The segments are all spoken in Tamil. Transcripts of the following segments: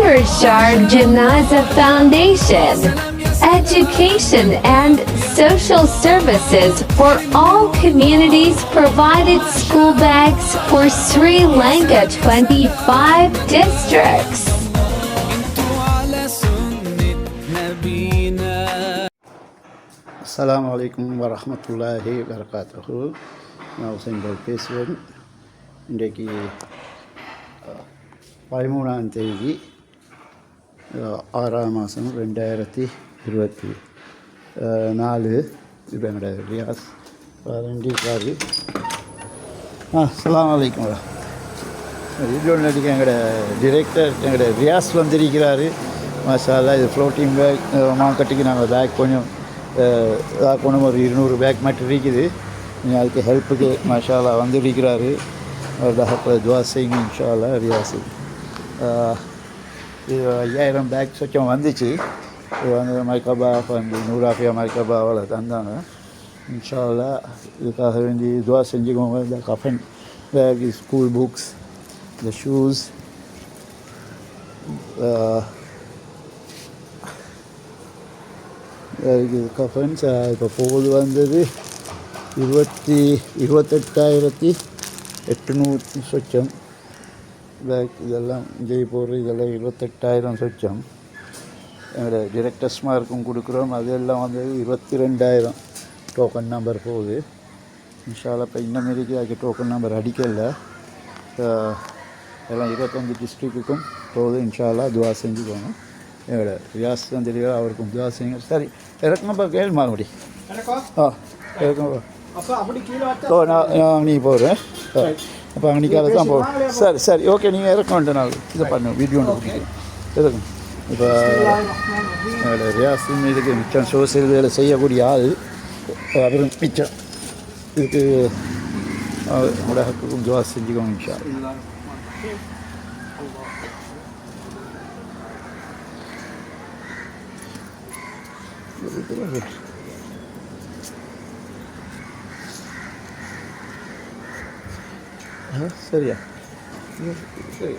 Nurshar Janaza Foundation. Education and social services for all communities provided school bags for Sri Lanka 25 districts. Assalamu alaikum warahmatullahi wabarakatuh. நான் ஹுசைன் பால் பேசுவேன். இன்றைக்கு 13ஆம் தேதி 6ஆம் மாதம் 2024. இப்போ எங்களோட ரியாஸ் ரெண்டிருக்காரு. அஸ்ஸலாமு அலைக்கும். வீடியோவில் நடிக்க எங்களோட டிரெக்டர் எங்களோட ரியாஸ் வந்திருக்கிறாரு. மாஷா அல்லாஹ். இது ஃப்ளோட்டிங் பேக் மார்க்கெட்டுக்கு நாங்கள் பேக் கொஞ்சம் கொண்டு ஒரு 200 பேக் மட்டும் இருக்குது. நீங்கள் அதுக்கு ஹெல்ப்புக்கு மாஷா அல்லாஹ் வந்துருக்கிறாரு. அவர்கிட்ட துவா செய்யுங்க இன்ஷா அல்லாஹ். ரியாஸு இது 5000 பேக் சொச்சம் வந்துச்சு. இது வந்து மர்கபா வந்து 100 ஆஃபியா மர்கபாவில் தந்தாங்க. இன்ஷா அல்லாஹ் இதுக்காக வேண்டி துவா செஞ்சுக்கோங்க. இந்த கஃபன் பேக், ஸ்கூல் புக்ஸ், இந்த ஷூஸ், கஃபன்ஸ். இப்போ போகுது வந்தது 28,800 சொச்சம் பேக். இதெல்லாம் ஜெய்ப்பூர் இதெல்லாம் 28,000 சொச்சம். எங்களோட டிரெக்டர்ஸ்மாருக்கும் கொடுக்குறோம். அதெல்லாம் வந்து 22,000 டோக்கன் நம்பர் போகுது. இன்ஷா அல்லாஹ். இப்போ இன்னும் இருக்கு அதுக்கு டோக்கன் நம்பர் அடிக்கல. எல்லாம் 25 டிஸ்ட்ரிக்ட்டுக்கும் போகுது. இன்ஷா அல்லாஹ் துவா செஞ்சுக்கோங்க. எங்களோட ரியாஸ் தெரியும், அவருக்கும் துவா செய்யுங்க. சரி இறக்குங்கப்பா. கேள்மா அப்படி இறக்குங்கப்பா. நான் நீ போகிறேன். அப்போ அன்றைக்கால தான் போகிறேன். சரி சரி ஓகே. நீங்கள் இறக்க வேண்டிய நாள் இதை பண்ணு வீடியோ இறக்கும். இப்போ எங்களோட ரியாஸ் இதுக்கு மிச்சம் சோசியல் வேலை செய்யக்கூடிய ஆள். அப்புறம் மிச்சம் இதுக்கு உங்களோட ஹக்குக்கும் துவா செஞ்சுக்கோங்க இன்ஷா அல்லாஹ். சரியா சரி.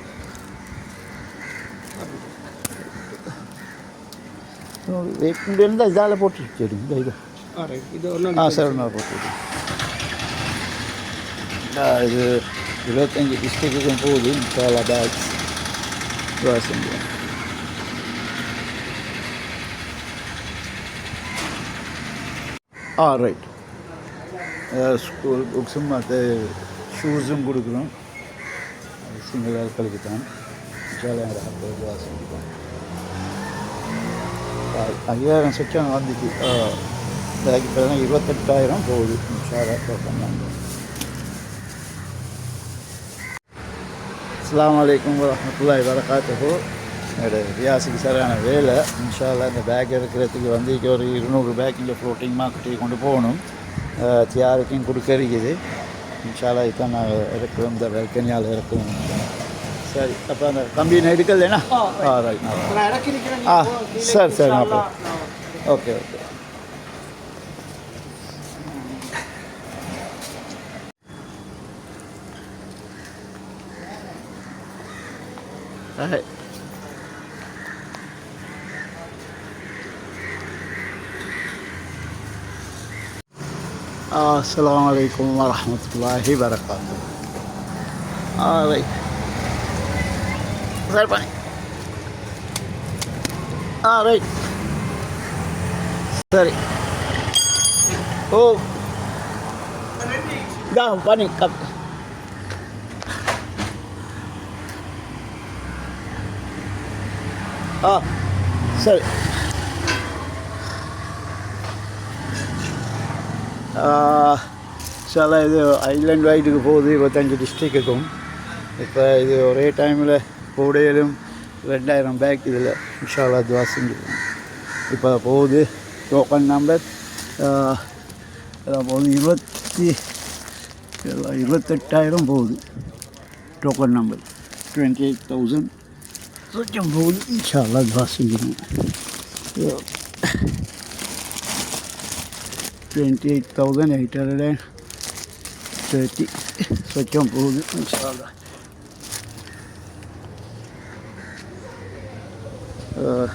இருந்தால் இதால் போட்டு சரிங்க. இது சார் ஒன்றா போட்டு இது 25 டிஸ்ட்ரிக்ட்டுக்கும் போகுது. இன்ஷா பேக்ஸ் செஞ்சேன். ரைட். ஸ்கூல் புக்ஸும் மற்ற ஷூஸும் கொடுக்குறோம். சிங்கிள் ஆட்களுக்கு தான். செஞ்சுக்கோம். 5000 சொச்சம் வந்துச்சு பேக். இப்போ 28,000 போகுது. அஸ்ஸலாமு அலைக்கும் வரஹ்மத்துல்லாஹி வபரகாத்துஹு. என்னோட ரியாஸுக்கு சரியான வேலை. இன்ஷா அல்லாஹ். இந்த பேக் இருக்கிறதுக்கு வந்து ஒரு 200 பேக் இங்கே ஃப்ளோட்டிங் மார்க்கெட்டுக்கு கொண்டு போகணும். தியாருக்கும் கொடுக்க இருக்குது. இன்ஷா அல்லாஹ். இதுதான் நாங்கள் இருக்கிறோம். இந்த வெல்கனியால் இருக்கிறோம். சரி. அப்போ அந்த கம்பியை எடுக்கலைண்ணா. ரைட். சரி சரி. Okay okay. ரைட். அஸ்ஸலாமு அலைக்கும் வரஹ்மத்துல்லாஹி வபரகாத்துஹு. ரைட். சரி பண்ணி. ரைட். சரி. ஓ பண்ணி கப். சரி. சில இது ஐலண்ட் வைடுக்கு போகுது 25 டிஸ்ட்ரிக்ட்டுக்கும். இப்போ இது ஒரே டைமில் கூடையிலும் 2000 பேக் இதில் இன்ஷா அல்லாஹ் துவா செஞ்சுருக்கோம். இப்போ போகுது டோக்கன் நம்பர் போகுது 28,000 போகுது. டோக்கன் நம்பர் 28,000 சொச்சம் போகுது. இன்ஷா அல்லாஹ் துவா செஞ்சுருக்கோம். 28,830 சொச்சம் போகுது. இன்ஷா அல்லாஹ். அஹ்,